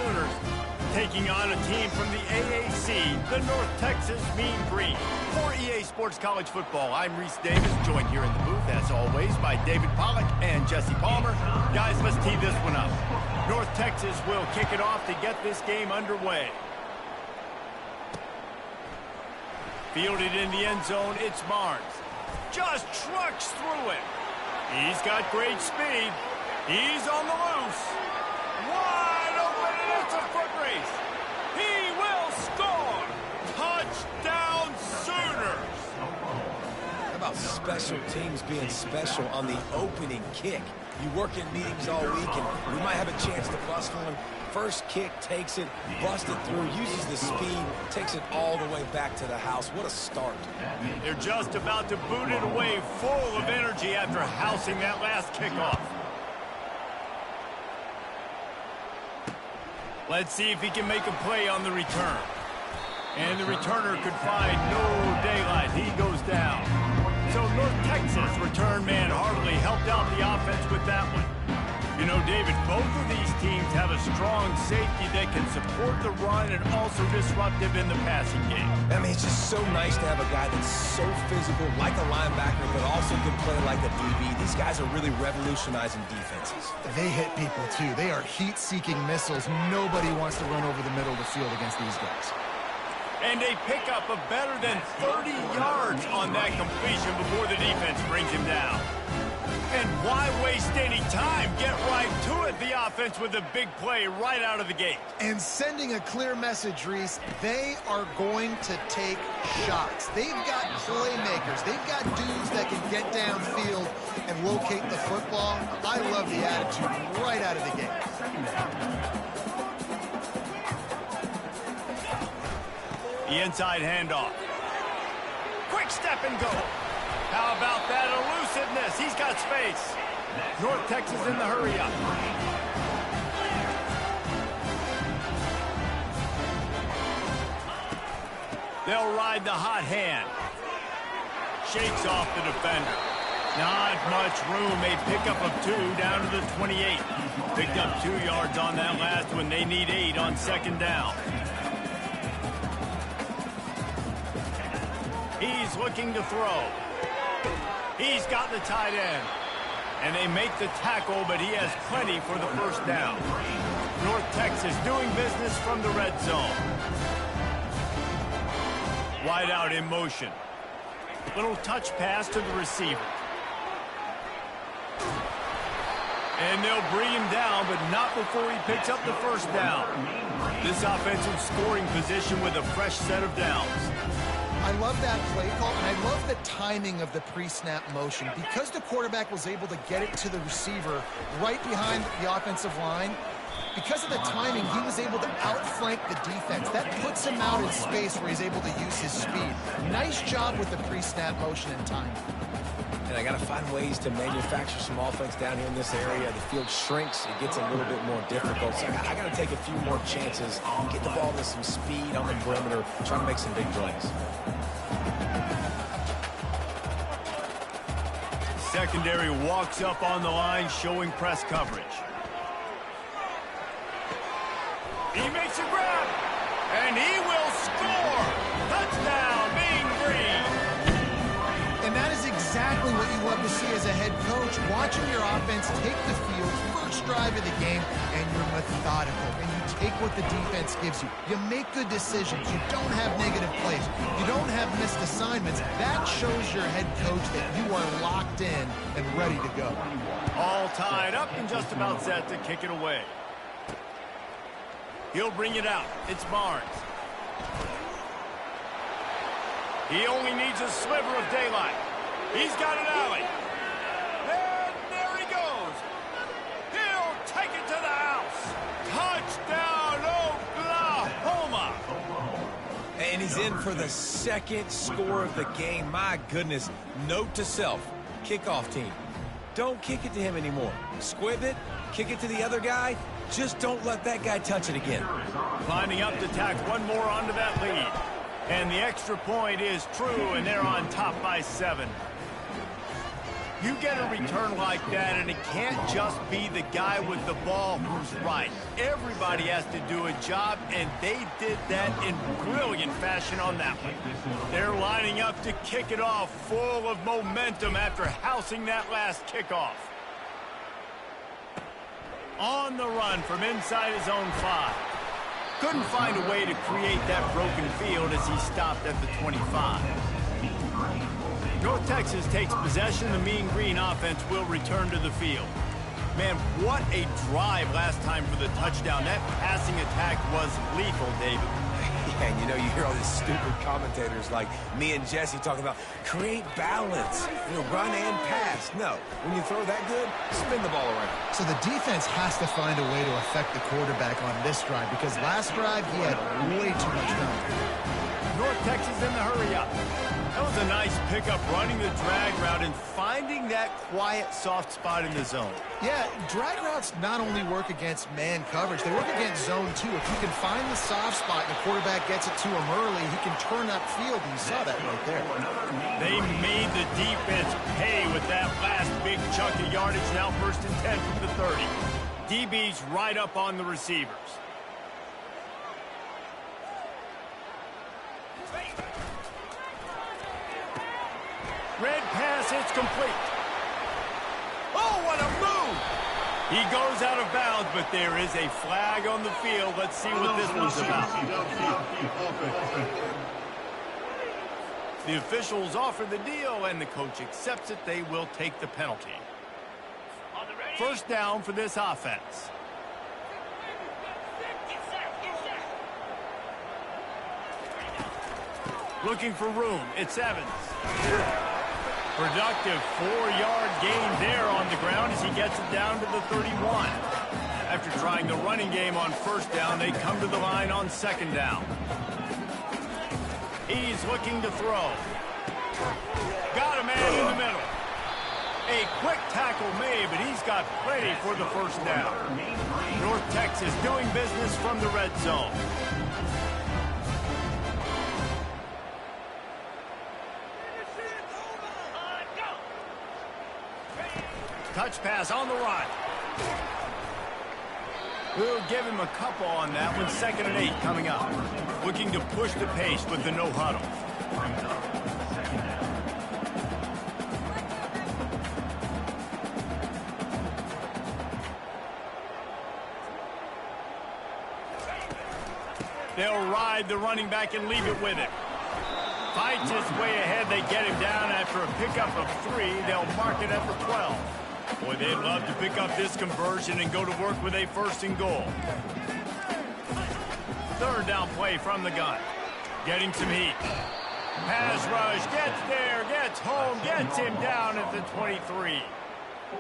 Sooners, taking on a team from the AAC, the North Texas Mean Green. For EA Sports College Football, I'm Reese Davis, joined here in the booth, as always, by David Pollack and Jesse Palmer. Guys, let's tee this one up. North Texas will kick it off to get this game underway. Fielded in the end zone, it's Barnes. Just trucks through it. He's got great speed. He's on the loose. Wide open, and it's a foot race. He will score. Touchdown, Sooners. How about special teams being special on the opening kick? You work in meetings all week, and we might have a chance to bust one. First kick, takes it, busts it through, uses the speed, takes it all the way back to the house. What a start. They're just about to boot it away, full of energy after housing that last kickoff. Let's see if he can make a play on the return. And the returner could find no daylight. He goes down. So North Texas return man hardly helped out the offense with that one. You know, David, both of these teams have a strong safety that can support the run and also disruptive in the passing game. I mean, it's just so nice to have a guy that's so physical, like a linebacker, but also can play like a DB. These guys are really revolutionizing defenses. They hit people, too. They are heat-seeking missiles. Nobody wants to run over the middle of the field against these guys. And a pickup of better than 30 yards on that completion before the defense brings him down. And why waste any time? Get right to it, the offense, with a big play right out of the gate. And sending a clear message, Reese, they are going to take shots. They've got playmakers. They've got dudes that can get downfield and locate the football. I love the attitude right out of the gate. The inside handoff. Quick step and go. How about that elusiveness? He's got space. North Texas in the hurry up. They'll ride the hot hand. Shakes off the defender. Not much room. A pickup of 2 down to the 28. Picked up 2 yards on that last one. They need 8 on second down. He's looking to throw. He's got the tight end. And they make the tackle, but he has plenty for the first down. North Texas doing business from the red zone. Wide out in motion. Little touch pass to the receiver. And they'll bring him down, but not before he picks up the first down. This offensive scoring position with a fresh set of downs. I love that play call, and I love the timing of the pre-snap motion. Because the quarterback was able to get it to the receiver right behind the offensive line, because of the timing, he was able to outflank the defense. That puts him out in space where he's able to use his speed. Nice job with the pre-snap motion and timing. And I got to find ways to manufacture some offense down here in this area. The field shrinks. It gets a little bit more difficult. So I got to take a few more chances, get the ball with some speed on the perimeter, try to make some big plays. Secondary walks up on the line, showing press coverage. He makes a grab, and he will score. Touchdown, Mean Green. And that is exactly what you love to see as a head coach, watching your offense take the field, first drive of the game, and you're methodical, and you take what the defense gives you. You make good decisions. You don't have negative plays. You don't have missed assignments. That shows your head coach that you are locked in and ready to go. All tied up and just about set to kick it away. He'll bring it out. It's Barnes. He only needs a sliver of daylight. He's got an alley. And there he goes. He'll take it to the house. Touchdown, Oklahoma. And he's in for the second score of the game. My goodness. Note to self, kickoff team. Don't kick it to him anymore. Squib it, kick it to the other guy. Just don't let that guy touch it again. Lining up to tack one more onto that lead. And the extra point is true, and they're on top by 7. You get a return like that, and it can't just be the guy with the ball who's right. Everybody has to do a job, and they did that in brilliant fashion on that one. They're lining up to kick it off, full of momentum after housing that last kickoff. On the run from inside his own 5. Couldn't find a way to create that broken field as he stopped at the 25. North Texas takes possession. The Mean Green offense will return to the field. Man, what a drive last time for the touchdown. That passing attack was lethal, David. Yeah, and you know, you hear all these stupid commentators like me and Jesse talking about create balance, run and pass. No, when you throw that good, spin the ball around. So the defense has to find a way to affect the quarterback on this drive because last drive he had way too much time. North Texas in the hurry up. That was a nice pickup, running the drag route and finding that quiet, soft spot in the zone. Yeah, drag routes not only work against man coverage, they work against zone too. If you can find the soft spot and the quarterback gets it to him early, he can turn upfield, and you saw that right there. They made the defense pay with that last big chunk of yardage. Now 1st and 10 from the 30. DB's right up on the receivers. Red pass, it's complete. Oh, what a move! He goes out of bounds, but there is a flag on the field. Let's see what this one's about. The officials offer the deal, and the coach accepts it. They will take the penalty. 1st down for this offense. Looking for room. It's Evans. Productive 4-yard gain there on the ground as he gets it down to the 31. After trying the running game on 1st down, they come to the line on 2nd down. He's looking to throw. Got a man in the middle. A quick tackle made, but he's got plenty for the 1st down. North Texas doing business from the red zone. Touch pass on the run. We'll give him a couple on that one. 2nd and 8 coming up. Looking to push the pace with the no huddle. They'll ride the running back and leave it with him. Fights his way ahead. They get him down after a pickup of 3. They'll mark it at the 12. Boy, they'd love to pick up this conversion and go to work with a 1st and goal. 3rd down play from the gun. Getting some heat. Pass rush. Gets there. Gets home. Gets him down at the 23.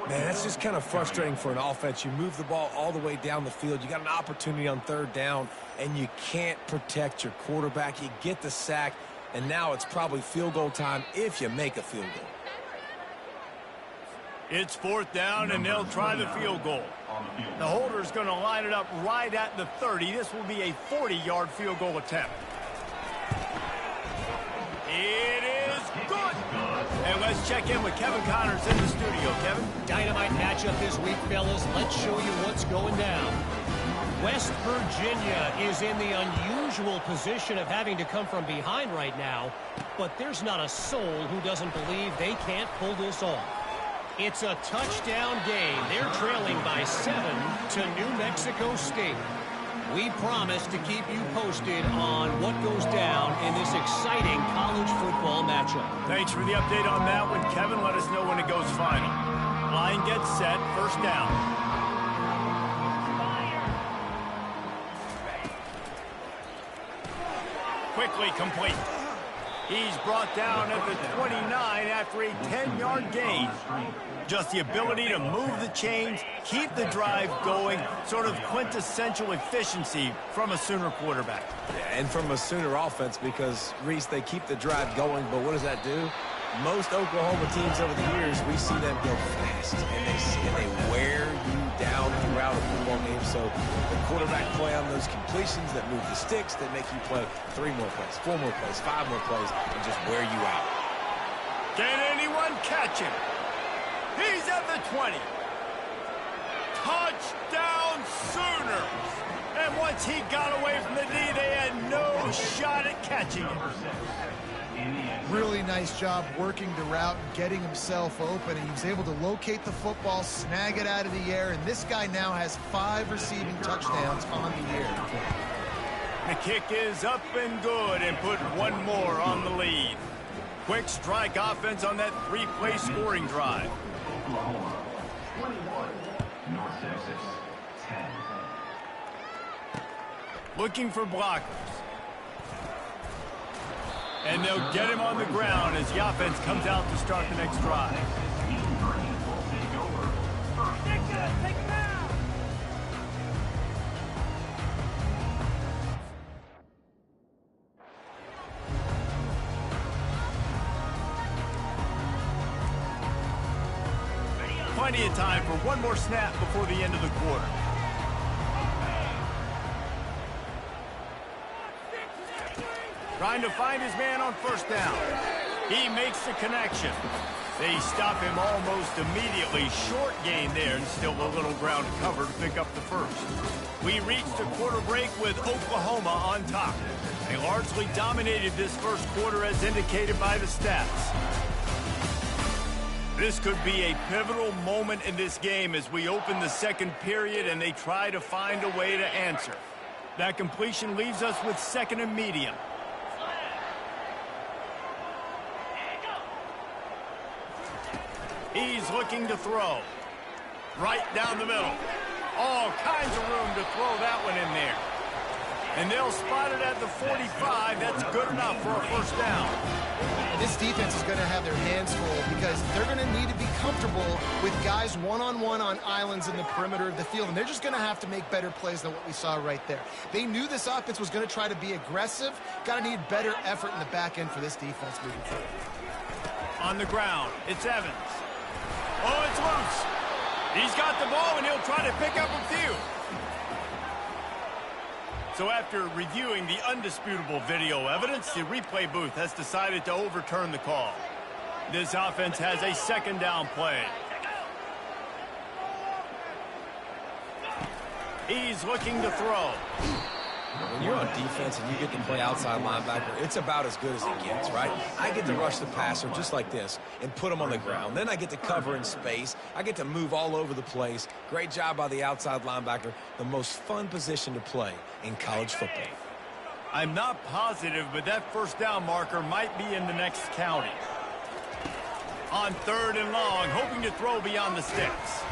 Man, that's just kind of frustrating for an offense. You move the ball all the way down the field. You got an opportunity on 3rd down, and you can't protect your quarterback. You get the sack, and now it's probably field goal time if you make a field goal. It's 4th down, and they'll try the field goal. The holder's going to line it up right at the 30. This will be a 40-yard field goal attempt. It is good. And let's check in with Kevin Connors in the studio. Kevin? Dynamite matchup this week, fellas. Let's show you what's going down. West Virginia is in the unusual position of having to come from behind right now, but there's not a soul who doesn't believe they can't pull this off. It's a touchdown game. They're trailing by 7 to New Mexico State. We promise to keep you posted on what goes down in this exciting college football matchup. Thanks for the update on that one, Kevin. Let us know when it goes final. Line gets set. 1st down. Quickly complete. He's brought down at the 29 after a 10-yard gain. Just the ability to move the chains, keep the drive going, sort of quintessential efficiency from a Sooner quarterback. Yeah, and from a Sooner offense because, Reese, they keep the drive going, but what does that do? Most Oklahoma teams over the years, we see them go fast, and they wear you down throughout a football game. So the quarterback play on those completions that move the sticks, that make you play 3 more plays, 4 more plays, 5 more plays, and just wear you out. Can anyone catch him? He's at the 20. Touchdown Sooners! And once he got away from the D, they had no shot at catching it. Really nice job working the route and getting himself open. And he was able to locate the football, snag it out of the air, and this guy now has 5 receiving touchdowns on the year. The kick is up and good and put one more on the lead. Quick strike offense on that 3-play scoring drive. North Texas, 10. Looking for blockers. And they'll get him on the ground as the offense comes out to start the next drive. Plenty of time for one more snap before the end of the quarter. Trying to find his man on first down. He makes the connection. They stop him almost immediately. Short gain there and still a little ground cover to pick up the first. We reached a quarter break with Oklahoma on top. They largely dominated this first quarter as indicated by the stats. This could be a pivotal moment in this game as we open the second period and they try to find a way to answer. That completion leaves us with second and medium. He's looking to throw. Right down the middle. All kinds of room to throw that one in there. And they'll spot it at the 45. That's good enough for a first down. This defense is going to have their hands full because they're going to need to be comfortable with guys one-on-one on islands in the perimeter of the field, and they're just going to have to make better plays than what we saw right there. They knew this offense was going to try to be aggressive. Got to need better effort in the back end for this defense moving forward. On the ground, it's Evans. Oh, it's loose. He's got the ball, and he'll try to pick up a few. So after reviewing the undisputable video evidence, the replay booth has decided to overturn the call. This offense has a second down play. He's looking to throw. When you're on defense and you get to play outside linebacker, it's about as good as it gets, right? I get to rush the passer just like this and put him on the ground. Then I get to cover in space. I get to move all over the place. Great job by the outside linebacker. The most fun position to play in college football. I'm not positive, but that first down marker might be in the next county. On third and long, hoping to throw beyond the sticks.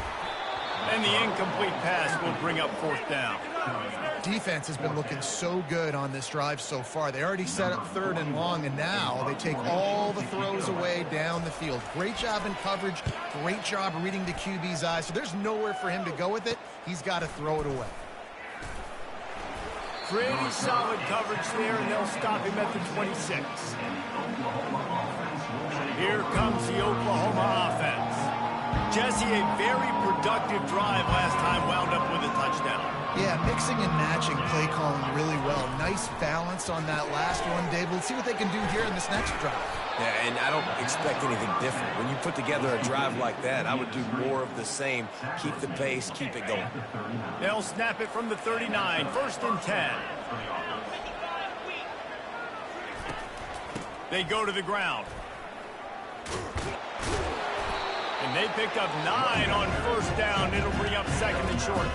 And the incomplete pass will bring up fourth down. Defense has been looking so good on this drive so far. They already set up third and long, and now they take all the throws away down the field. Great job in coverage. Great job reading the QB's eyes. So there's nowhere for him to go with it. He's got to throw it away. Pretty solid coverage there, and they'll stop him at the 26. Here comes the Oklahoma offense. Jesse, a very productive drive last time, wound up with a touchdown. Yeah, mixing and matching play calling really well. Nice balance on that last one, Dave. Let's see what they can do here in this next drive. Yeah, and I don't expect anything different. When you put together a drive like that, I would do more of the same. Keep the pace, keep it going. They'll snap it from the 39, first and 10. They go to the ground. And they pick up 9 on first down. It'll bring up second and short.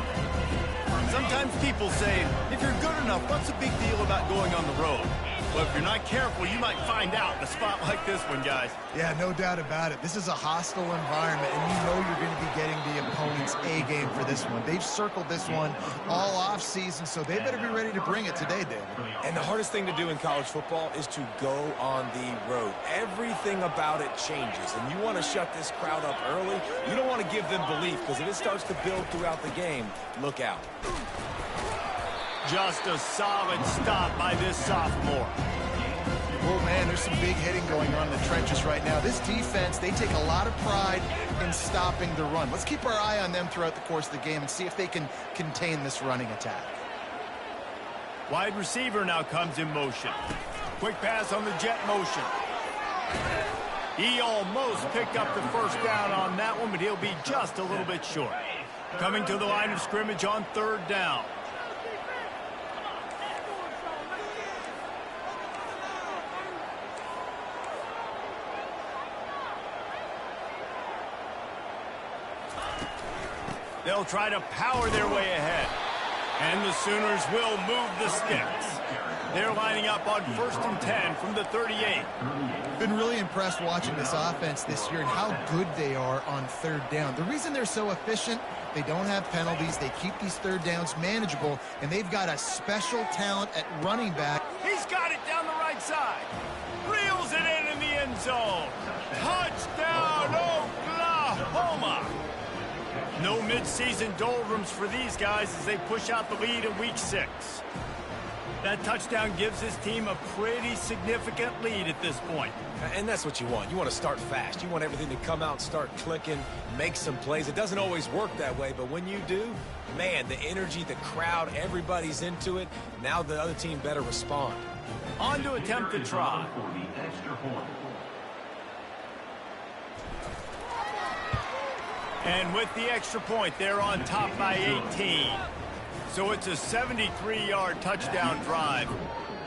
Sometimes people say, if you're good enough, what's the big deal about going on the road? Well, if you're not careful, you might find out in a spot like this one, guys. Yeah, no doubt about it. This is a hostile environment, and you know you're going to be getting the opponent's A game for this one. They've circled this one all offseason, so they better be ready to bring it today, David. And the hardest thing to do in college football is to go on the road. Everything about it changes, and you want to shut this crowd up early. You don't want to give them belief, because if it starts to build throughout the game, look out. Just a solid stop by this sophomore. Oh, man, there's some big hitting going on in the trenches right now. This defense, they take a lot of pride in stopping the run. Let's keep our eye on them throughout the course of the game and see if they can contain this running attack. Wide receiver now comes in motion. Quick pass on the jet motion. He almost picked up the first down on that one, but he'll be just a little bit short. Coming to the line of scrimmage on 3rd down. They'll try to power their way ahead. And the Sooners will move the sticks. They're lining up on 1st and 10 from the 38. Been really impressed watching this offense this year and how good they are on 3rd down. The reason they're so efficient, they don't have penalties, they keep these 3rd downs manageable, and they've got a special talent at running back. He's got it down the right side. Reels it in the end zone. Touchdown, Oklahoma! No midseason doldrums for these guys as they push out the lead in Week 6. That touchdown gives his team a pretty significant lead at this point. And that's what you want. You want to start fast. You want everything to come out and start clicking, make some plays. It doesn't always work that way, but when you do, man, the energy, the crowd, everybody's into it. Now the other team better respond. On to attempt the try. For the extra point. And with the extra point, they're on top by 18. So it's a 73-yard touchdown drive.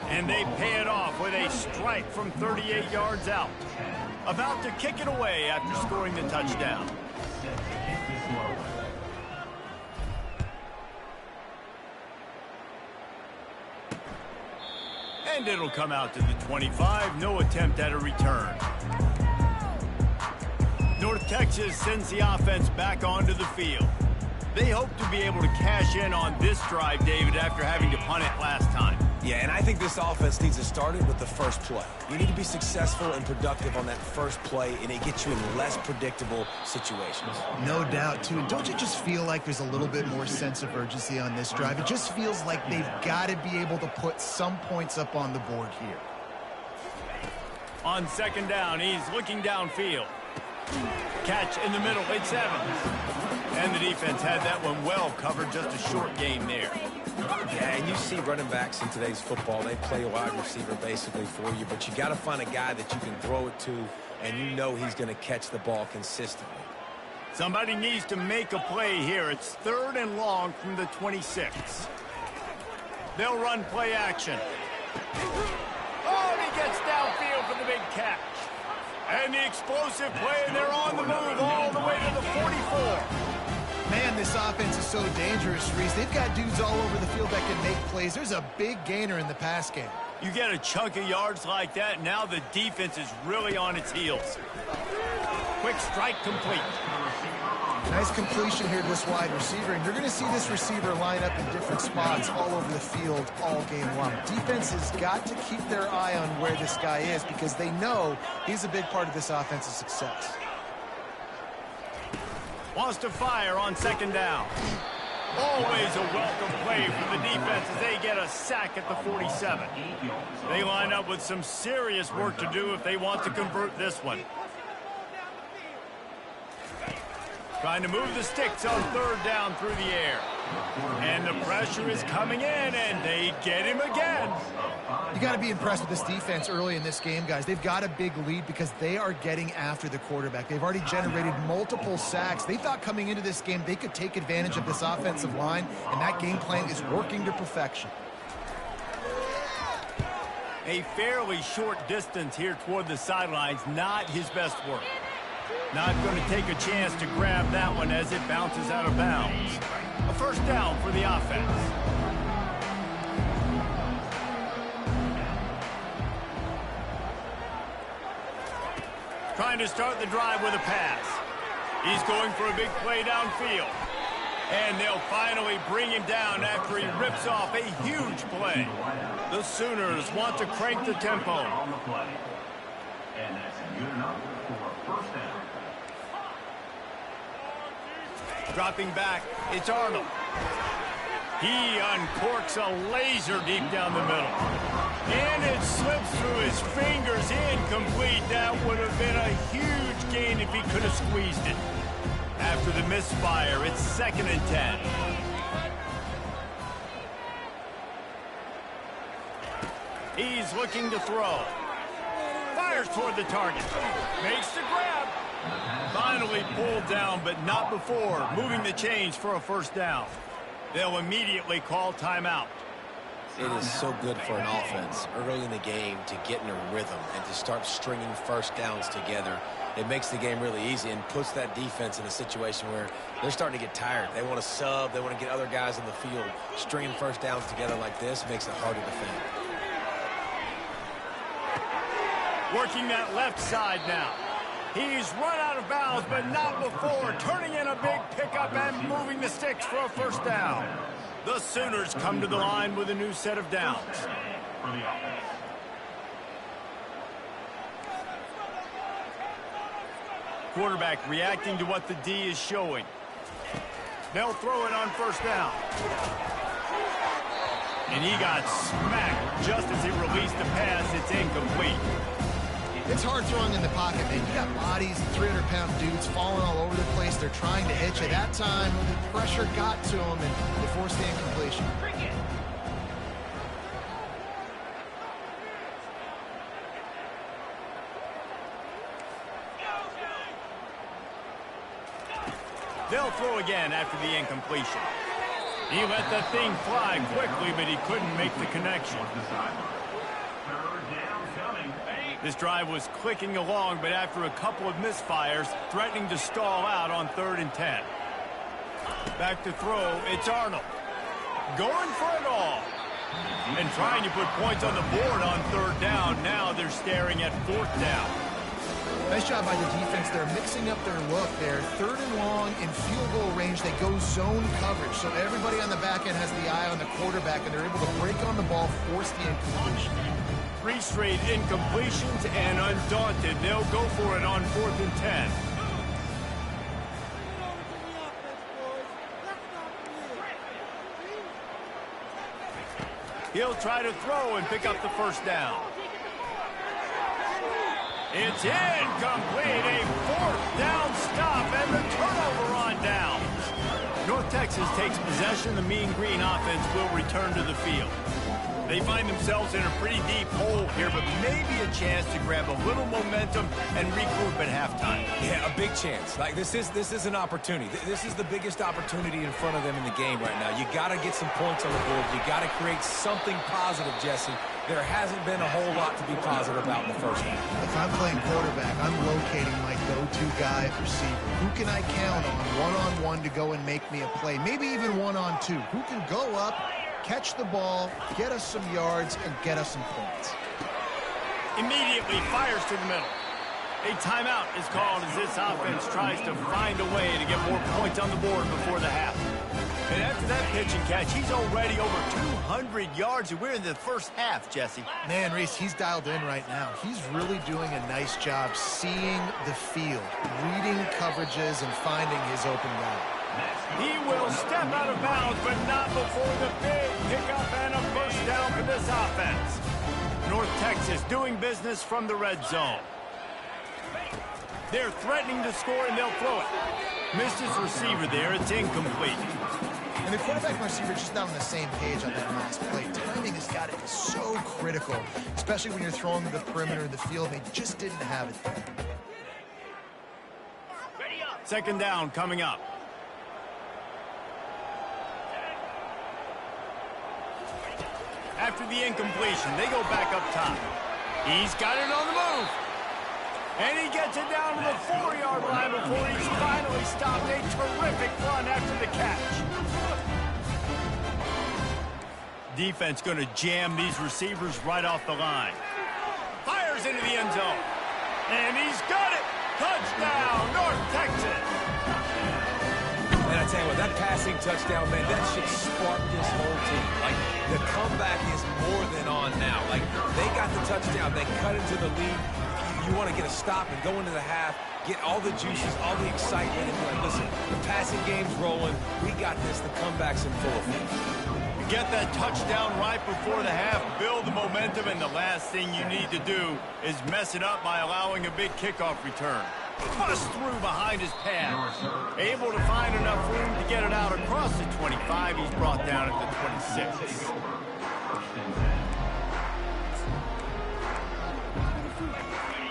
And they pay it off with a strike from 38 yards out. About to kick it away after scoring the touchdown. And it'll come out to the 25. No attempt at a return. North Texas sends the offense back onto the field. They hope to be able to cash in on this drive, David, after having to punt it last time. Yeah, and I think this offense needs to start it with the first play. You need to be successful and productive on that first play, and it gets you in less predictable situations. No doubt, too. And don't you just feel like there's a little bit more sense of urgency on this drive? It just feels like they've got to be able to put some points up on the board here. On 2nd down, he's looking downfield. Catch in the middle, it's Evans. And the defense had that one well covered, just a short game there. Yeah, and you see running backs in today's football, they play a wide receiver basically for you, but you got to find a guy that you can throw it to, and you know he's going to catch the ball consistently. Somebody needs to make a play here. It's 3rd and long from the 26. They'll run play action. Oh, and he gets downfield for the big catch. And the explosive play, and they're on the move all the way to the 44. Man, this offense is so dangerous, Reese. They've got dudes all over the field that can make plays. There's a big gainer in the pass game. You get a chunk of yards like that, now the defense is really on its heels. Quick strike complete. Nice completion here to this wide receiver, and you're going to see this receiver line up in different spots all over the field all game long. Defense has got to keep their eye on where this guy is because they know he's a big part of this offense's success. Wants to fire on 2nd down. Always a welcome play from the defense as they get a sack at the 47. They line up with some serious work to do if they want to convert this one. Trying to move the sticks on 3rd down through the air. And the pressure is coming in, and they get him again. You got to be impressed with this defense early in this game, guys. They've got a big lead because they are getting after the quarterback. They've already generated multiple sacks. They thought coming into this game they could take advantage of this offensive line, and that game plan is working to perfection. A fairly short distance here toward the sidelines, not his best work. Not going to take a chance to grab that one as it bounces out of bounds. A 1st down for the offense. Trying to start the drive with a pass. He's going for a big play downfield. And they'll finally bring him down after he rips off a huge play. The Sooners want to crank the tempo. On the play. And that's good enough for a 1st down. Dropping back, it's Arnold. He uncorks a laser deep down the middle. And it slips through his fingers, incomplete. That would have been a huge gain if he could have squeezed it. After the misfire, it's 2nd and 10. He's looking to throw. Fires toward the target. Makes the grab. Finally pulled down, but not before moving the chains for a first down. They'll immediately call timeout. It is so good for an offense early in the game to get in a rhythm and to start stringing first downs together. It makes the game really easy and puts that defense in a situation where they're starting to get tired. They want to sub. They want to get other guys in the field. Stringing first downs together like this makes it hard to defend. Working that left side now. He's run out of bounds, but not before. Turning in a big pickup and moving the sticks for a first down. The Sooners come to the line with a new set of downs. Quarterback reacting to what the D is showing. They'll throw it on first down. And he got smacked just as he released the pass. It's incomplete. It's hard throwing in the pocket, man. You got bodies, 300-pound dudes falling all over the place. They're trying to hit you. That time, pressure got to him, and they forced the incompletion. They'll throw again after the incompletion. He let the thing fly quickly, but he couldn't make the connection. This drive was clicking along, but after a couple of misfires, threatening to stall out on 3rd and 10. Back to throw, it's Arnold. Going for it all. And trying to put points on the board on 3rd down. Now they're staring at 4th down. Nice job by the defense. They're mixing up their look there. 3rd and long in field goal range. They go zone coverage. So everybody on the back end has the eye on the quarterback, and they're able to break on the ball, force the incompletion. 3 straight incompletions, and undaunted, they'll go for it on 4th and 10. He'll try to throw and pick up the first down. It's incomplete, a 4th down stop, and the turnover on downs. North Texas takes possession. The Mean Green offense will return to the field. They find themselves in a pretty deep hole here, but maybe a chance to grab a little momentum and regroup at halftime. Yeah, a big chance. Like this is an opportunity. This is the biggest opportunity in front of them in the game right now. You got to get some points on the board. You got to create something positive, Jesse. There hasn't been a whole lot to be positive about in the first half. If I'm playing quarterback, I'm locating my go-to guy at receiver. Who can I count on one-on-one to go and make me a play? Maybe even one-on-two. Who can go up, catch the ball, get us some yards, and get us some points? Immediately fires to the middle. A timeout is called as this offense tries to find a way to get more points on the board before the half. And after that pitch and catch, he's already over 200 yards, and we're in the first half, Jesse. Man, Reese, he's dialed in right now. He's really doing a nice job seeing the field, reading coverages, and finding his open guy. He will step out of bounds, but not before the big pickup and a first down for this offense. North Texas doing business from the red zone. They're threatening to score, and they'll throw it. Missed his receiver there. It's incomplete. And the quarterback and receiver just not on the same page on that last play. Timing has got to be so critical, especially when you're throwing to the perimeter of the field. They just didn't have it there. 2nd down coming up. After the incompletion, they go back up top. He's got it on the move. And he gets it down to the 4-yard line before he's finally stopped. A terrific run after the catch. Defense going to jam these receivers right off the line. Fires into the end zone. And he's got it. Touchdown, North Texas. And I tell you what, that passing touchdown, man, that should spark this whole team. Like, the comeback is more than on now. Like, they got the touchdown. They cut into the lead. You want to get a stop and go into the half, get all the juices, all the excitement, and be like, listen, the passing game's rolling. We got this. The comeback's in full effect. Get that touchdown right before the half, build the momentum, and the last thing you need to do is mess it up by allowing a big kickoff return. Bust through behind his pad. Able to find enough room to get it out across the 25. He's brought down at the 26.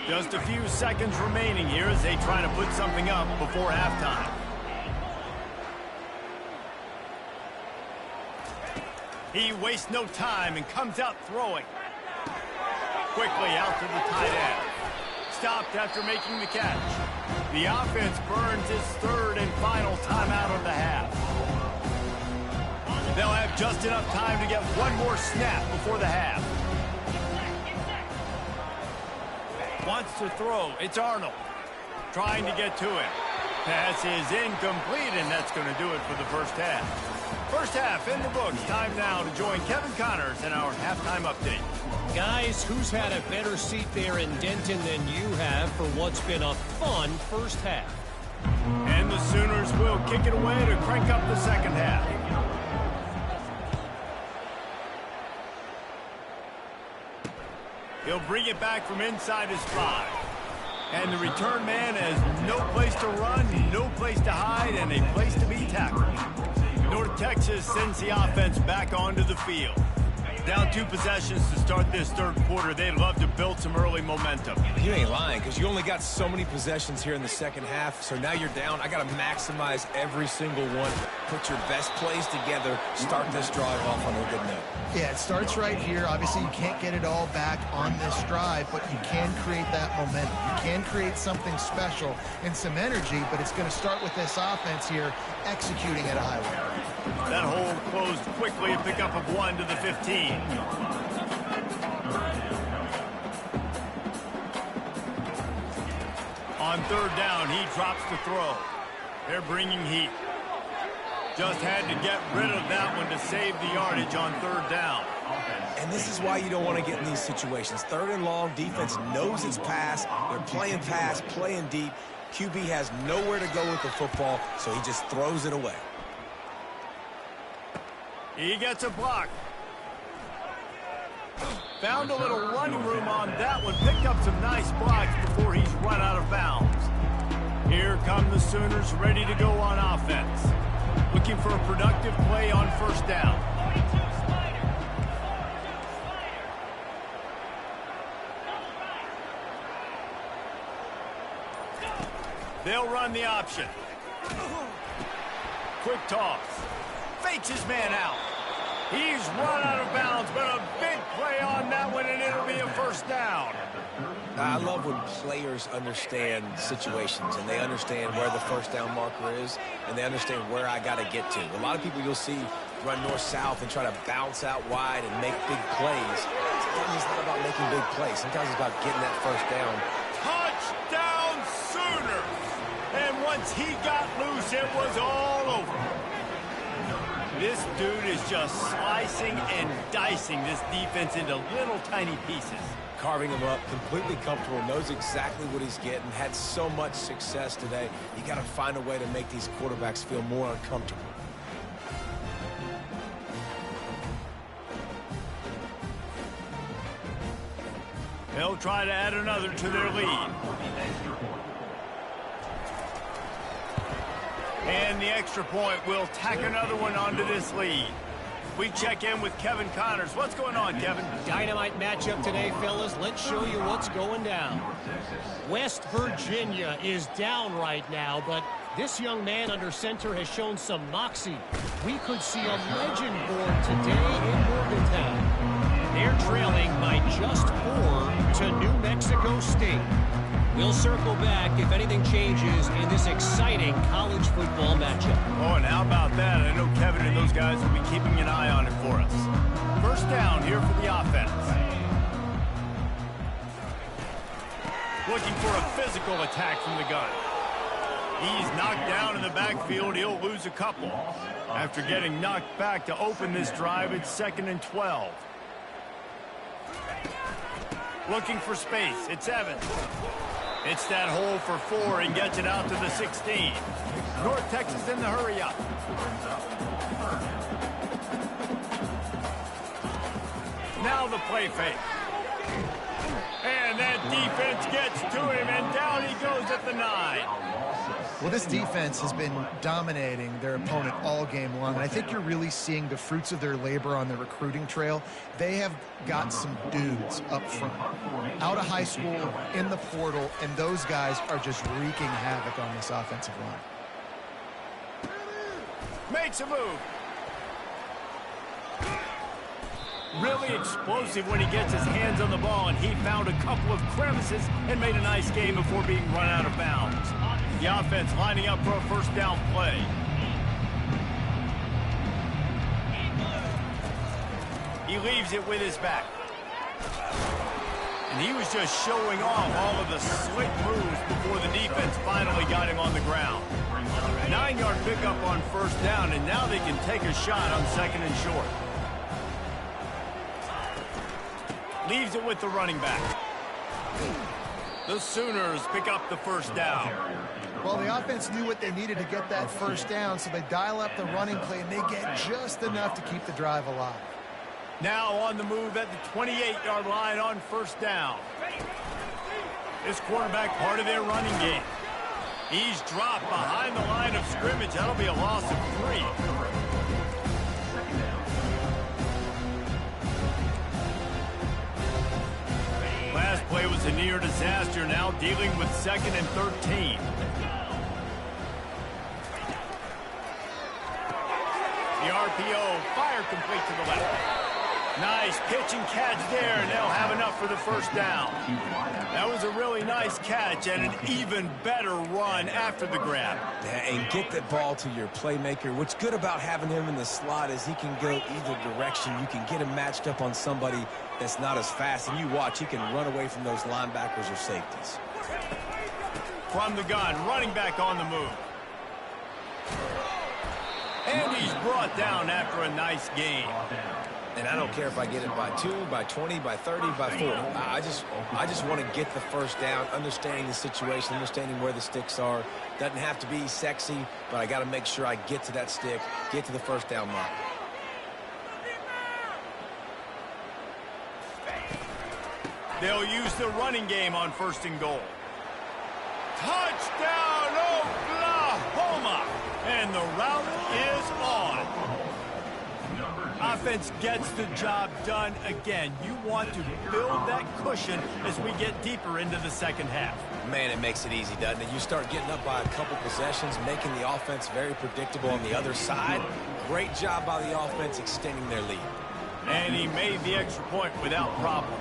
Just a few seconds remaining here as they try to put something up before halftime. He wastes no time and comes out throwing. Quickly out to the tight end. Stopped after making the catch. The offense burns its third and final timeout of the half. They'll have just enough time to get one more snap before the half. Wants to throw. It's Arnold. Trying to get to him. Pass is incomplete, and that's going to do it for the first half. First half in the books. Time now to join Kevin Connors in our halftime update. Guys, who's had a better seat there in Denton than you have for what's been a fun first half? And the Sooners will kick it away to crank up the second half. He'll bring it back from inside his 5. And the return man has no place to run, no place to hide, and a place to be tackled. North Texas sends the offense back onto the field. Down 2 possessions to start this third quarter. They'd love to build some early momentum. You ain't lying, because you only got so many possessions here in the second half, so now you're down. I got to maximize every single one. Put your best plays together. Start this drive off on a good note. Yeah, it starts right here. Obviously, you can't get it all back on this drive, but you can create that momentum. You can create something special and some energy, but it's going to start with this offense here executing at a high level. That hole closed quickly, a pickup of 1 to the 15. On third down, he drops the throw. They're bringing heat. Just had to get rid of that one to save the yardage on third down. And this is why you don't want to get in these situations. Third and long, defense knows it's pass. They're playing pass, playing deep. QB has nowhere to go with the football, so he just throws it away. He gets a block. Found a little running room on that one. Picked up some nice blocks before he's run out of bounds. Here come the Sooners ready to go on offense. Looking for a productive play on first down. They'll run the option. Quick toss. Fakes his man out. He's run out of bounds, but a big play on that one, and it'll be a first down. I love when players understand situations, and they understand where the first down marker is, and they understand where I got to get to. A lot of people you'll see run north-south and try to bounce out wide and make big plays. Sometimes it's not about making big plays. Sometimes it's about getting that first down. Touchdown, Sooners! And once he got loose, it was all over. This dude is just slicing and dicing this defense into little tiny pieces. Carving him up, completely comfortable, knows exactly what he's getting, had so much success today. You got to find a way to make these quarterbacks feel more uncomfortable. They'll try to add another to their lead. And the extra point will tack another one onto this lead. We check in with Kevin Connors. What's going on, Kevin? Dynamite matchup today, fellas. Let's show you what's going down. West Virginia is down right now, but this young man under center has shown some moxie. We could see a legend born today in Morgantown. They're trailing by just 4 to New Mexico State. We'll circle back if anything changes in this exciting college football matchup. Oh, and how about that? I know Kevin and those guys will be keeping an eye on it for us. First down here for the offense. Looking for a physical attack from the gun. He's knocked down in the backfield. He'll lose a couple. After getting knocked back to open this drive, it's 2nd and 12. Looking for space. It's Evans. It's that hole for 4 and gets it out to the 16. North Texas in the hurry up. Now the play fake. And that defense gets to him, and down he goes at the 9. Well, this defense has been dominating their opponent all game long, and I think you're really seeing the fruits of their labor on the recruiting trail. They have got some dudes up front, out of high school, in the portal, and those guys are just wreaking havoc on this offensive line. Makes a move. Really explosive when he gets his hands on the ball, and he found a couple of crevices and made a nice game before being run out of bounds. The offense lining up for a first down play. He leaves it with his back. And he was just showing off all of the slick moves before the defense finally got him on the ground. 9-yard pickup on first down, and now they can take a shot on second and short. Leaves it with the running back. The Sooners pick up the first down. Well, the offense knew what they needed to get that first down, so they dial up the running play, and they get just enough to keep the drive alive. Now on the move at the 28-yard line on first down. This quarterback part of their running game. He's dropped behind the line of scrimmage. That'll be a loss of 3. Last play was a near disaster, now dealing with 2nd and 13. The RPO, fire complete to the left. Nice pitch and catch there, and they'll have enough for the first down. That was a really nice catch and an even better run after the grab. Yeah, and get that ball to your playmaker. What's good about having him in the slot is he can go either direction. You can get him matched up on somebody that's not as fast, and you watch, he can run away from those linebackers or safeties. From the gun, running back on the move. And he's brought down after a nice gain. And I don't care if I get it by 2, by 20, by 30, by 40. I just want to get the first down, understanding the situation, understanding where the sticks are. Doesn't have to be sexy, but I got to make sure I get to that stick, get to the first down mark. They'll use the running game on first and goal. Touchdown, Oklahoma! And the route is on. Offense gets the job done again. You want to build that cushion as we get deeper into the second half. Man, it makes it easy, doesn't it? You start getting up by a couple possessions, making the offense very predictable on the other side. Great job by the offense extending their lead. And he made the extra point without problem.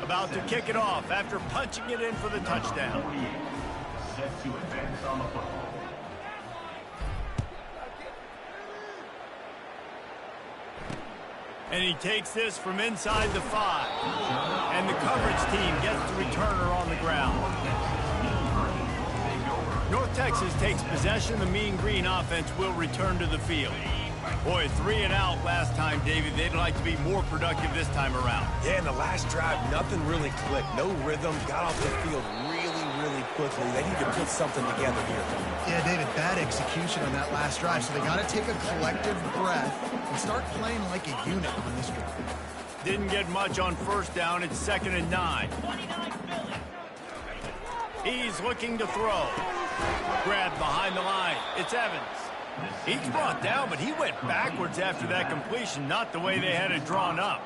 About to kick it off after punching it in for the touchdown. Set to advance on the football. And he takes this from inside the 5. And the coverage team gets the returner on the ground. North Texas takes possession. The Mean Green offense will return to the field. Boy, 3 and out last time, David. They'd like to be more productive this time around. Yeah, in the last drive, nothing really clicked. No rhythm. Got off the field really quickly. They need to put something together here. Yeah, David, bad execution on that last drive, so they got to take a collective breath and start playing like a unit on this drive. Didn't get much on first down. It's 2nd and 9. He's looking to throw. Grabbed behind the line. It's Evans. He's brought down, but he went backwards after that completion, not the way they had it drawn up.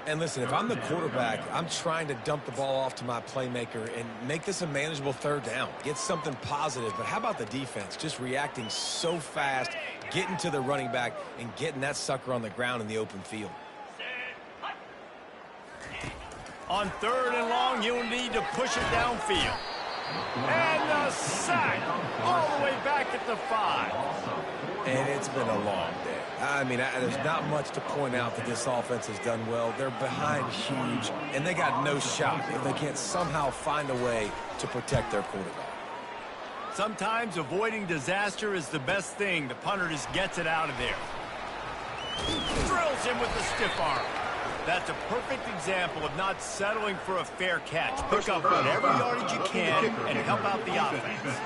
And listen, if I'm the quarterback, I'm trying to dump the ball off to my playmaker and make this a manageable third down. Get something positive. But how about the defense? Just reacting so fast, getting to the running back, and getting that sucker on the ground in the open field. On 3rd and long, you'll need to push it downfield. And the sack all the way back at the 5. And it's been a long day. I mean, there's not much to point out that this offense has done well. They're behind huge, and they got no shot if they can't somehow find a way to protect their quarterback. Sometimes avoiding disaster is the best thing. The punter just gets it out of there. Drills him with the stiff arm. That's a perfect example of not settling for a fair catch. Pick up whatever yardage you can and help out the offense.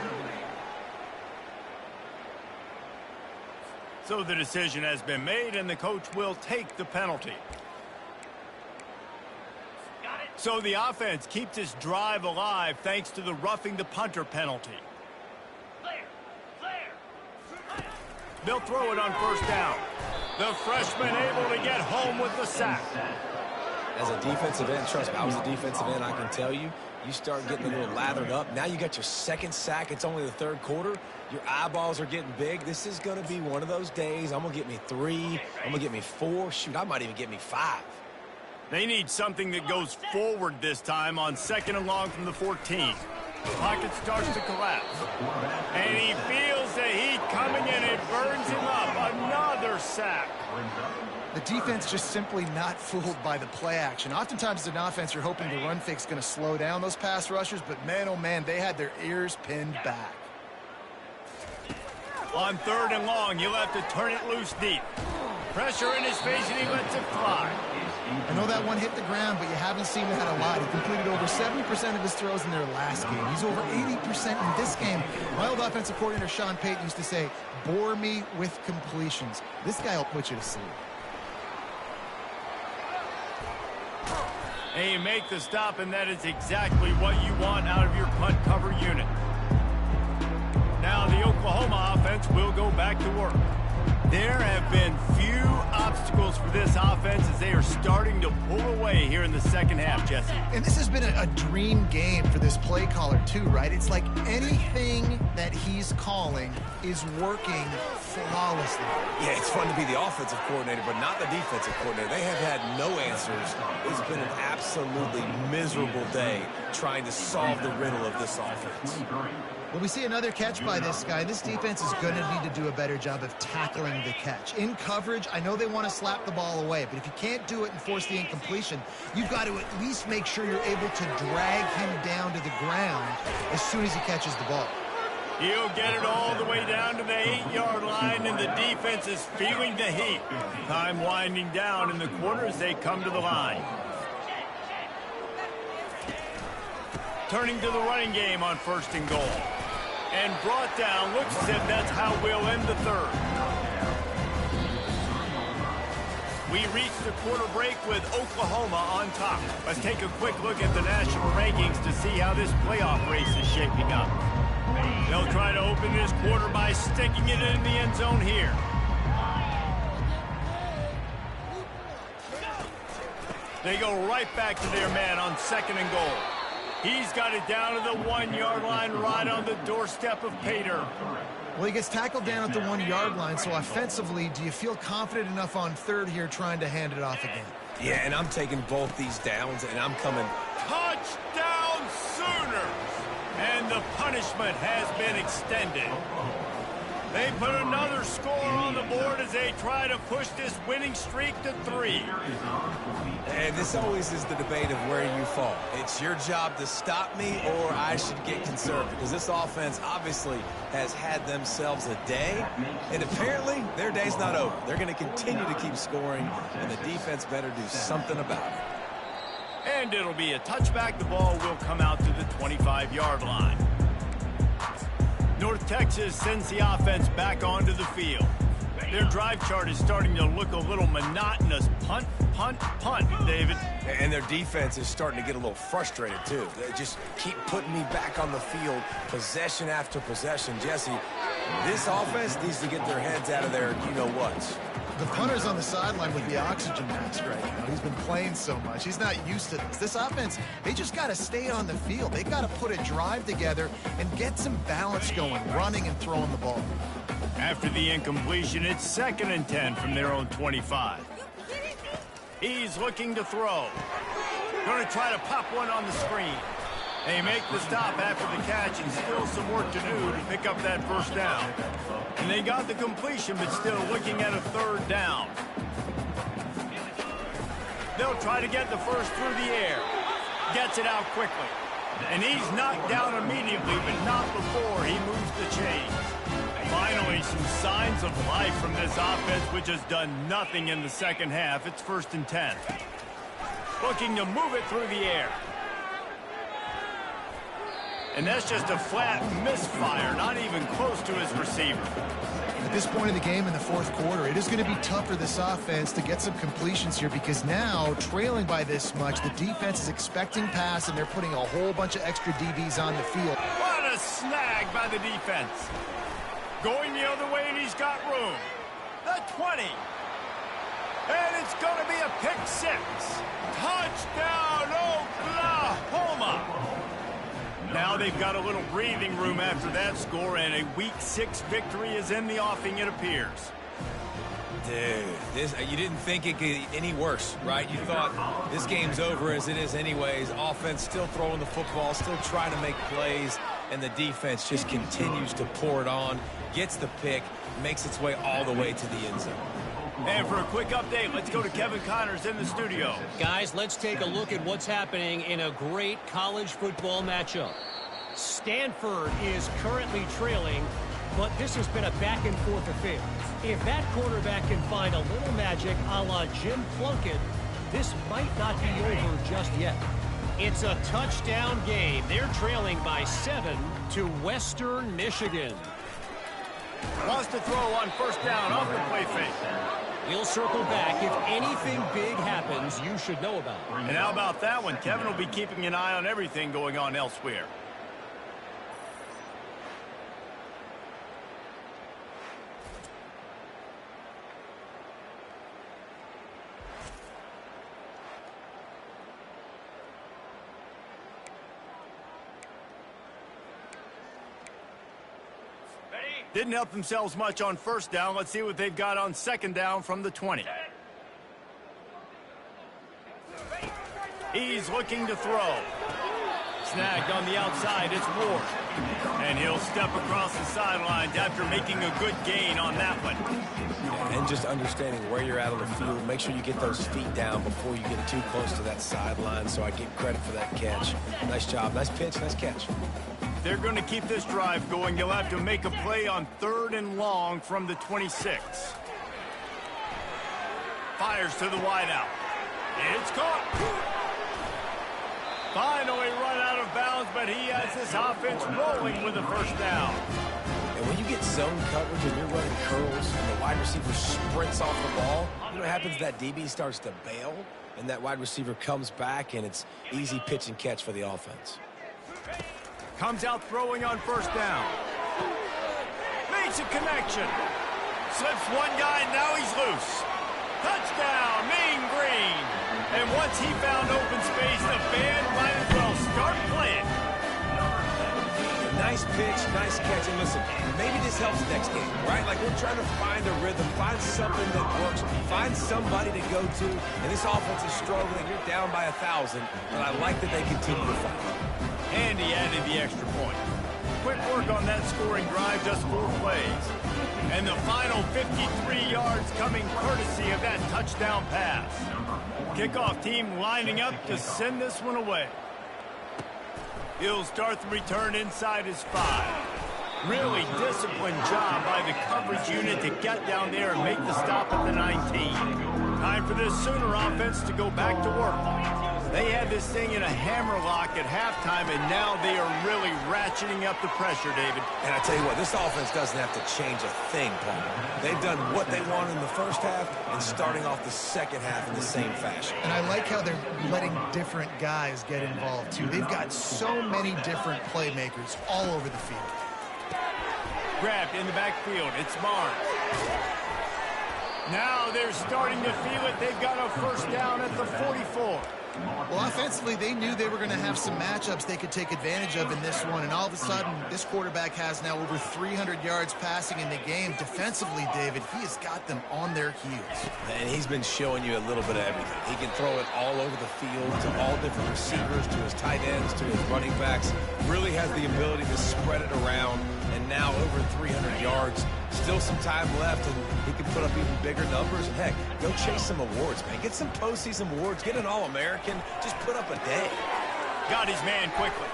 So the decision has been made, and the coach will take the penalty. So the offense keeps this drive alive thanks to the roughing the punter penalty. They'll throw it on first down. The freshman able to get home with the sack. As a defensive end, trust me, I was a defensive end, I can tell you, you start getting a little lathered up. Now you got your second sack. It's only the third quarter. Your eyeballs are getting big. This is going to be one of those days. I'm going to get me 3. I'm going to get me 4. Shoot, I might even get me 5. They need something that goes forward this time on 2nd and long from the 14. The pocket starts to collapse. And he feels the heat coming in. It burns him up. Another sack. The defense just simply not fooled by the play action. Oftentimes as an offense, you're hoping the run fake's going to slow down those pass rushers, but man, oh man, they had their ears pinned back. On 3rd and long, he'll have to turn it loose deep. Pressure in his face, and he lets it fly. I know that one hit the ground, but you haven't seen that a lot. He completed over 70% of his throws in their last game. He's over 80% in this game. My old offensive coordinator, Sean Payton, used to say, bore me with completions. This guy will put you to sleep. And you make the stop, and that is exactly what you want out of your punt cover unit. Now the Oklahoma offense will go back to work. There have been few obstacles for this offense as they are starting to pull away here in the second half, Jesse. And this has been a dream game for this play caller too, right? It's like anything that he's calling is working flawlessly. Yeah, it's fun to be the offensive coordinator, but not the defensive coordinator. They have had no answers. It's been an absolutely miserable day trying to solve the riddle of this offense. Well, we see another catch by this guy. This defense is going to need to do a better job of tackling the catch. In coverage, I know they want to slap the ball away, but if you can't do it and force the incompletion, you've got to at least make sure you're able to drag him down to the ground as soon as he catches the ball. He'll get it all the way down to the 8-yard line, and the defense is feeling the heat. Time winding down in the corner as they come to the line. Turning to the running game on 1st and goal. And brought down. Looks as if that's how we'll end the 3rd. We reach the quarter break with Oklahoma on top. Let's take a quick look at the national rankings to see how this playoff race is shaping up. They'll try to open this quarter by sticking it in the end zone here. They go right back to their man on 2nd and goal. He's got it down to the 1-yard line right on the doorstep of Pater. Well, he gets tackled down at the 1-yard line, so offensively, do you feel confident enough on 3rd here trying to hand it off again? Yeah, and I'm taking both these downs, and I'm coming. Touchdown Sooners! And the punishment has been extended. They put another score on the board as they try to push this winning streak to 3. And this always is the debate of where you fall. It's your job to stop me, or I should get conservative, because this offense obviously has had themselves a day, and apparently their day's not over. They're going to continue to keep scoring, and the defense better do something about it. And it'll be a touchback. The ball will come out to the 25-yard line. North Texas sends the offense back onto the field. Their drive chart is starting to look a little monotonous. Punt, punt, punt, David. And their defense is starting to get a little frustrated, too. They just keep putting me back on the field, possession after possession. Jesse, this offense needs to get their heads out of their you-know-whats. The punter's on the sideline with the oxygen mask right now. He's been playing so much. He's not used to this. This offense, they just got to stay on the field. They got to put a drive together and get some balance going, running and throwing the ball. After the incompletion, it's 2nd and 10 from their own 25. He's looking to throw. Going to try to pop one on the screen. They make the stop after the catch, and still some work to do to pick up that 1st down. And they got the completion, but still looking at a 3rd down. They'll try to get the first through the air. Gets it out quickly. And he's knocked down immediately, but not before he moves the chains. Finally, some signs of life from this offense, which has done nothing in the second half. It's 1st and 10. Looking to move it through the air. And that's just a flat misfire, not even close to his receiver. At this point in the game in the fourth quarter, it is going to be tough for this offense to get some completions here because now, trailing by this much, the defense is expecting pass, and they're putting a whole bunch of extra DBs on the field. What a snag by the defense. Going the other way, and he's got room. The 20. And it's going to be a pick six. Touchdown, Oklahoma. Now they've got a little breathing room after that score, and a Week 6 victory is in the offing, it appears. Dude, you didn't think it could get any worse, right? You thought this game's over as it is anyways. Offense still throwing the football, still trying to make plays, and the defense just continues to pour it on, gets the pick, makes its way all the way to the end zone. And for a quick update, let's go to Kevin Connors in the studio. Guys, let's take a look at what's happening in a great college football matchup. Stanford is currently trailing, but this has been a back-and-forth affair. If that quarterback can find a little magic a la Jim Plunkett, this might not be over just yet. It's a touchdown game. They're trailing by 7 to Western Michigan. Wants to throw on first down off the play fake. We'll circle back. If anything big happens, you should know about it. And how about that one? Kevin will be keeping an eye on everything going on elsewhere. Didn't help themselves much on first down. Let's see what they've got on second down from the 20. He's looking to throw. Snagged on the outside, it's Ward. And he'll step across the sidelines after making a good gain on that one. And just understanding where you're at on the field, make sure you get those feet down before you get too close to that sideline, so I get credit for that catch. Nice job, nice pitch, nice catch. They're going to keep this drive going. They'll have to make a play on 3rd and long from the 26. Fires to the wideout. It's caught. Finally run out of bounds, but he has this offense rolling with a first down. And when you get zone coverage and you're running curls and the wide receiver sprints off the ball, you know what happens? That DB starts to bail, and that wide receiver comes back, and it's easy pitch and catch for the offense. Comes out throwing on first down. Makes a connection. Slips one guy, now he's loose. Touchdown, Mean Green. And once he found open space, the band might as well start playing. Nice pitch, nice catch. And listen, maybe this helps next game, right? Like we're trying to find a rhythm, find something that works, find somebody to go to. And this offense is struggling. You're down by 1,000, but I like that they continue to fight. And he added the extra point. Quick work on that scoring drive, just 4 plays. And the final 53 yards coming courtesy of that touchdown pass. Kickoff team lining up to send this one away. He'll start the return inside his 5. Really disciplined job by the coverage unit to get down there and make the stop at the 19. Time for this Sooner offense to go back to work. They had this thing in a hammerlock at halftime, and now they are really ratcheting up the pressure, David. And I tell you what, this offense doesn't have to change a thing, Paul. They've done what they wanted in the first half and starting off the second half in the same fashion. And I like how they're letting different guys get involved, too. They've got so many different playmakers all over the field. Grabbed in the backfield. It's Barnes. Now they're starting to feel it. They've got a first down at the 44. Well, offensively, they knew they were going to have some matchups they could take advantage of in this one, and all of a sudden, this quarterback has now over 300 yards passing in the game. Defensively, David, he has got them on their heels. And he's been showing you a little bit of everything. He can throw it all over the field to all different receivers, to his tight ends, to his running backs. Really has the ability to spread it around, and now over 300 yards. Still some time left, and he can put up even bigger numbers. And heck, go chase some awards, man. Get some postseason awards. Get an All-American. Just put up a day. Got his man quickly.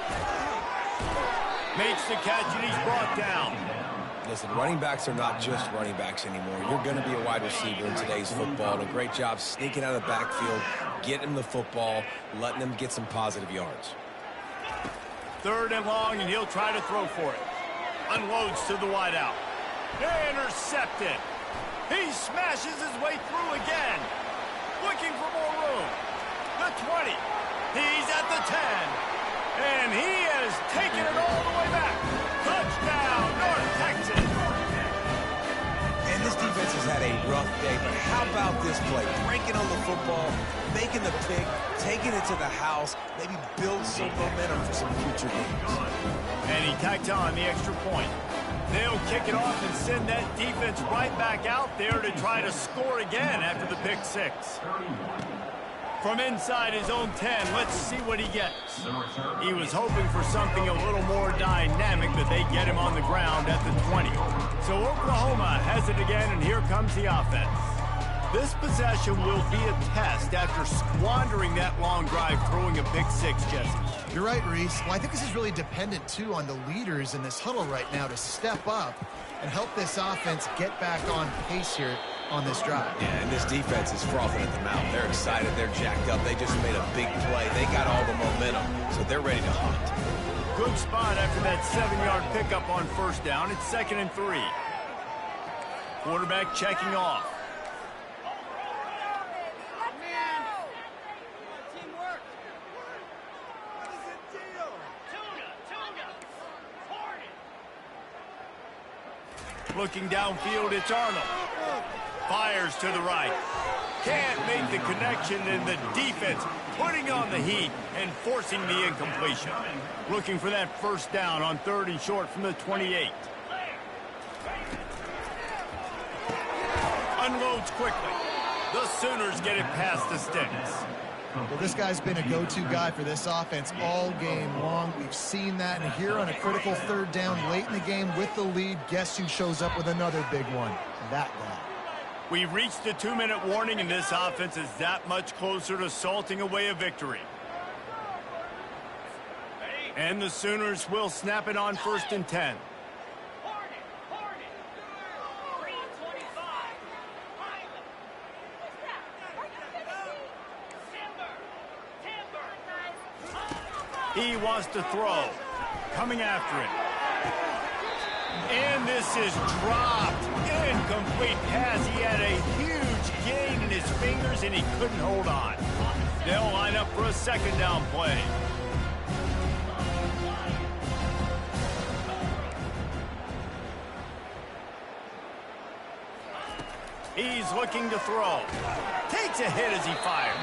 Makes the catch, and he's brought down. Listen, running backs are not just running backs anymore. You're going to be a wide receiver in today's football. And a great job sneaking out of the backfield, getting the football, letting them get some positive yards. 3rd and long, and he'll try to throw for it. Unloads to the wideout. Intercepted. He smashes his way through again. Looking for more room. The 20. He's at the 10. And he has taken it all the way back. Touchdown, North Texas. And this defense has had a rough day, but how about this play? Breaking on the football, making the pick, taking it to the house, maybe build some momentum for some future games. And he tacked on the extra point. They'll kick it off and send that defense right back out there to try to score again after the pick 6. From inside his own 10, let's see what he gets. He was hoping for something a little more dynamic, but they get him on the ground at the 20. So Oklahoma has it again, and here comes the offense. This possession will be a test after squandering that long drive, throwing a pick 6, Jesse. You're right, Reese. Well, I think this is really dependent, too, on the leaders in this huddle right now to step up and help this offense get back on pace here on this drive. Yeah, and this defense is frothing at the mouth. They're excited. They're jacked up. They just made a big play. They got all the momentum, so they're ready to hunt. Good spot after that 7-yard pickup on 1st down. It's 2nd and 3. Quarterback checking off. Looking downfield, it's Arnold. Fires to the right. Can't make the connection, and the defense putting on the heat and forcing the incompletion. Looking for that 1st down on 3rd and short from the 28. Unloads quickly. The Sooners get it past the sticks. Well, this guy's been a go-to guy for this offense all game long. We've seen that, and here on a critical 3rd down late in the game with the lead, guess who shows up with another big one? That guy. We've reached the 2-minute warning, and this offense is that much closer to salting away a victory. And the Sooners will snap it on 1st and 10. He wants to throw. Coming after it. And this is dropped. Incomplete pass. He had a huge gain in his fingers, and he couldn't hold on. They'll line up for a 2nd down play. He's looking to throw. Takes a hit as he fires.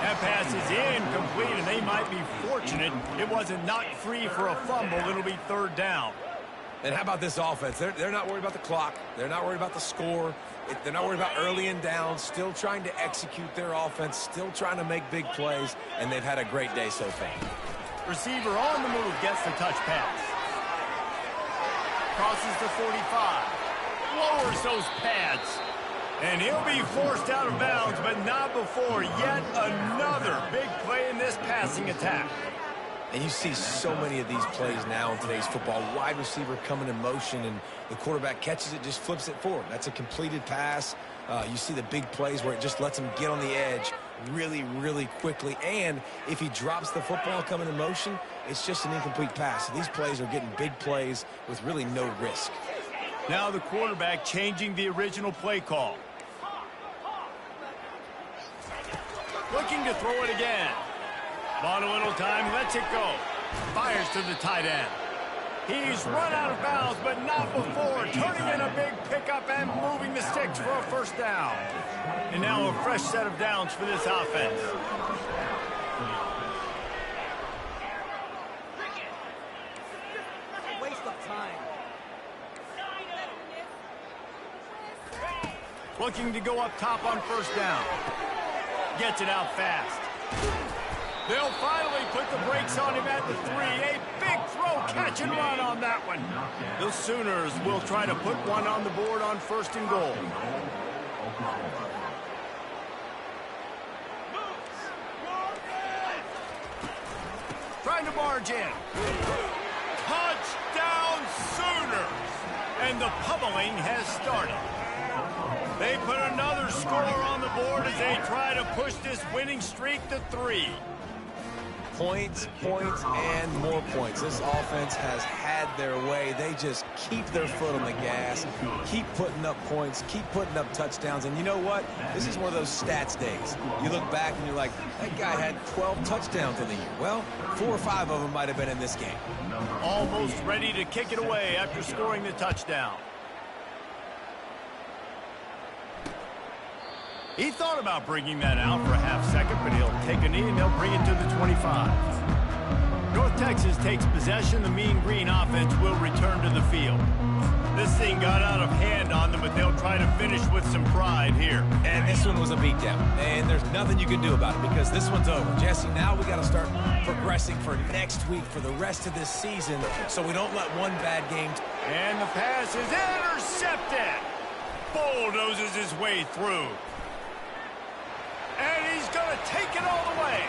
That pass is incomplete, and they might be fortunate it wasn't knocked free for a fumble. It'll be 3rd down. And how about this offense? They're not worried about the clock. They're not worried about the score. They're not worried about early and down. Still trying to execute their offense. Still trying to make big plays. And they've had a great day so far. Receiver on the move gets the touch pass. Crosses the 45. Lowers those pads. And he'll be forced out of bounds, but not before yet another big play in this passing attack. And you see so many of these plays now in today's football. Wide receiver coming in motion, and the quarterback catches it, just flips it forward. That's a completed pass. You see the big plays where it just lets him get on the edge really, really quickly. And if he drops the football coming in motion, it's just an incomplete pass. So these plays are getting big plays with really no risk. Now the quarterback changing the original play call. Looking to throw it again. Bought a little time, lets it go. Fires to the tight end. He's run out of bounds, but not before. Turning in a big pickup and moving the sticks for a 1st down. And now a fresh set of downs for this offense. Waste of time. Looking to go up top on 1st down. Gets it out fast. They'll finally put the brakes on him at the 3. A big throw, catch and run on that one. The Sooners will try to put one on the board on 1st and goal. Trying to barge in. Touchdown Sooners! And the pummeling has started. They put another score on the board as they try to push this winning streak to 3. Points, points, and more points. This offense has had their way. They just keep their foot on the gas, keep putting up points, keep putting up touchdowns. And you know what? This is one of those stats days. You look back and you're like, that guy had 12 touchdowns in the year. Well, 4 or 5 of them might have been in this game. Almost ready to kick it away after scoring the touchdown. He thought about bringing that out for a half second, but he'll take a knee and they'll bring it to the 25. North Texas takes possession. The Mean Green offense will return to the field. This thing got out of hand on them, but they'll try to finish with some pride here. And this one was a beatdown. And there's nothing you can do about it because this one's over. Jesse, now we got to start progressing for next week, for the rest of this season, so we don't let one bad game. And the pass is intercepted. Bulldozes his way through. And he's going to take it all the way.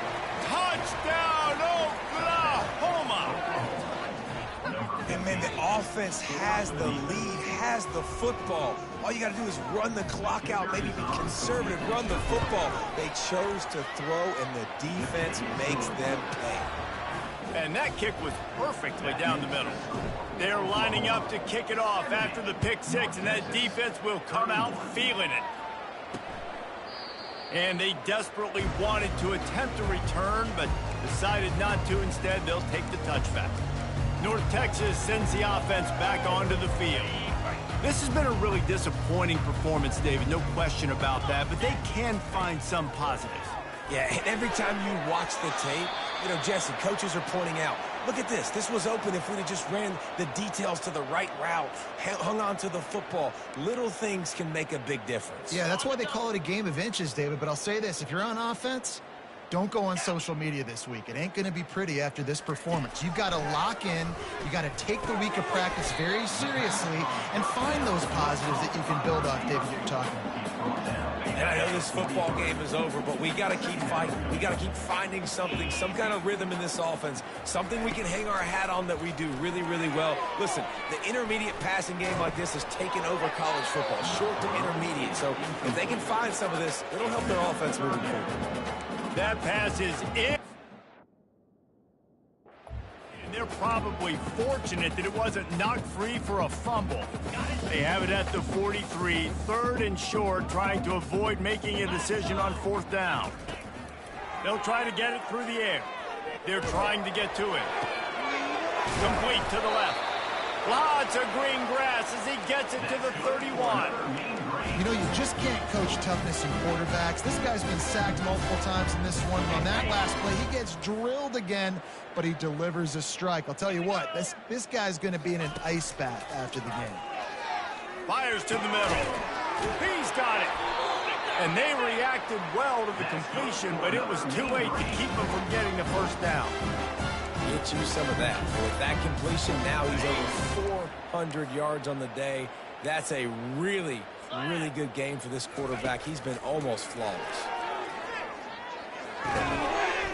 Touchdown, Oklahoma. And, man, the offense has the lead, has the football. All you got to do is run the clock out, maybe be conservative, run the football. They chose to throw, and the defense makes them pay. And that kick was perfectly down the middle. They're lining up to kick it off after the pick six, and that defense will come out feeling it. And they desperately wanted to attempt a return, but decided not to. Instead, they'll take the touchback. North Texas sends the offense back onto the field. This has been a really disappointing performance, David, no question about that, but they can find some positives. Yeah, and every time you watch the tape, you know, Jesse, coaches are pointing out, look at this. This was open if we'd have just ran the details to the right route, hung on to the football. Little things can make a big difference. Yeah, that's why they call it a game of inches, David. But I'll say this, if you're on offense, don't go on social media this week. It ain't going to be pretty after this performance. You've got to lock in. You got to take the week of practice very seriously and find those positives that you can build off, David, you're talking about. And I know this football game is over, but we got to keep fighting. We got to keep finding something, some kind of rhythm in this offense, something we can hang our hat on that we do really, really well. Listen, the intermediate passing game like this has taken over college football, short to intermediate. So if they can find some of this, it'll help their offense moving forward. That pass is in. And they're probably fortunate that it wasn't knocked free for a fumble. They have it at the 43, third and short, trying to avoid making a decision on fourth down. They'll try to get it through the air. They're trying to get to it. Complete to the left. Lots of green grass as he gets it to the 31. You know, you just can't coach toughness in quarterbacks. This guy's been sacked multiple times in this one. On that last play, he gets drilled again, but he delivers a strike. I'll tell you what, this guy's going to be in an ice bath after the game. Fires to the middle. He's got it. And they reacted well to the completion, but it was too late to keep him from getting the first down. Get you some of that. With that completion, now he's over 400 yards on the day. That's a really, really good game for this quarterback. He's been almost flawless.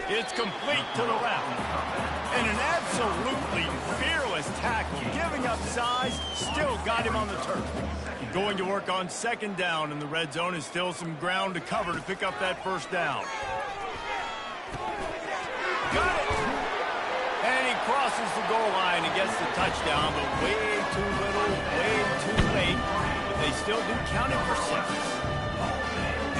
It's complete to the left. And an absolutely fearless tackle, giving up size, still got him on the turf. Going to work on second down, and the red zone is still some ground to cover to pick up that first down. Got it! And he crosses the goal line and gets the touchdown, but way too little, way too late. But they still do count it for 6.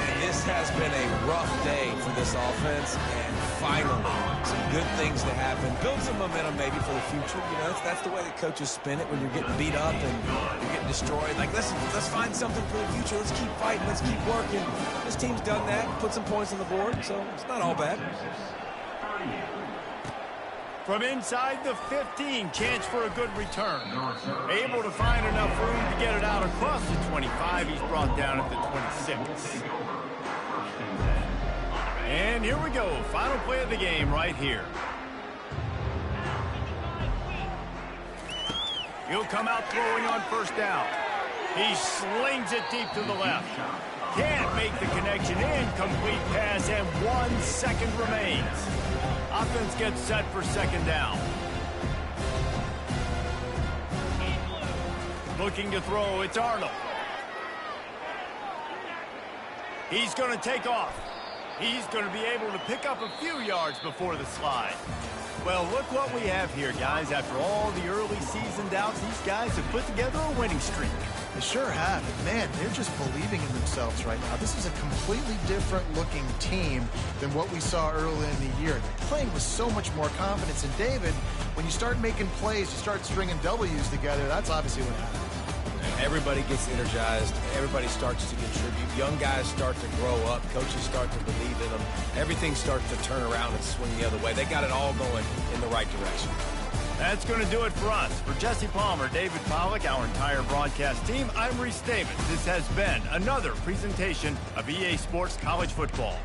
And this has been a rough day for this offense, and finally, some good things to happen. Build some momentum maybe for the future. You know, that's the way that coaches spin it when you're getting beat up and you're getting destroyed. Like, listen, let's find something for the future. Let's keep fighting. Let's keep working. This team's done that, put some points on the board, so it's not all bad. From inside the 15, chance for a good return. Able to find enough room to get it out across the 25. He's brought down at the 26. And here we go. Final play of the game right here. He'll come out throwing on first down. He slings it deep to the left. Can't make the connection. Incomplete pass, and 1 second remains. Offense gets set for second down. Looking to throw, it's Arnold. He's going to take off. He's going to be able to pick up a few yards before the slide. Well, look what we have here, guys. After all the early season doubts, these guys have put together a winning streak. They sure have. And man, they're just believing in themselves right now. This is a completely different looking team than what we saw early in the year. They're playing with so much more confidence. And David, when you start making plays, you start stringing W's together, that's obviously what happens. Everybody gets energized. Everybody starts to contribute. Young guys start to grow up. Coaches start to believe in them. Everything starts to turn around and swing the other way. They got it all going in the right direction. That's going to do it for us. For Jesse Palmer, David Pollack, our entire broadcast team, I'm Reese Davis. This has been another presentation of EA Sports College Football.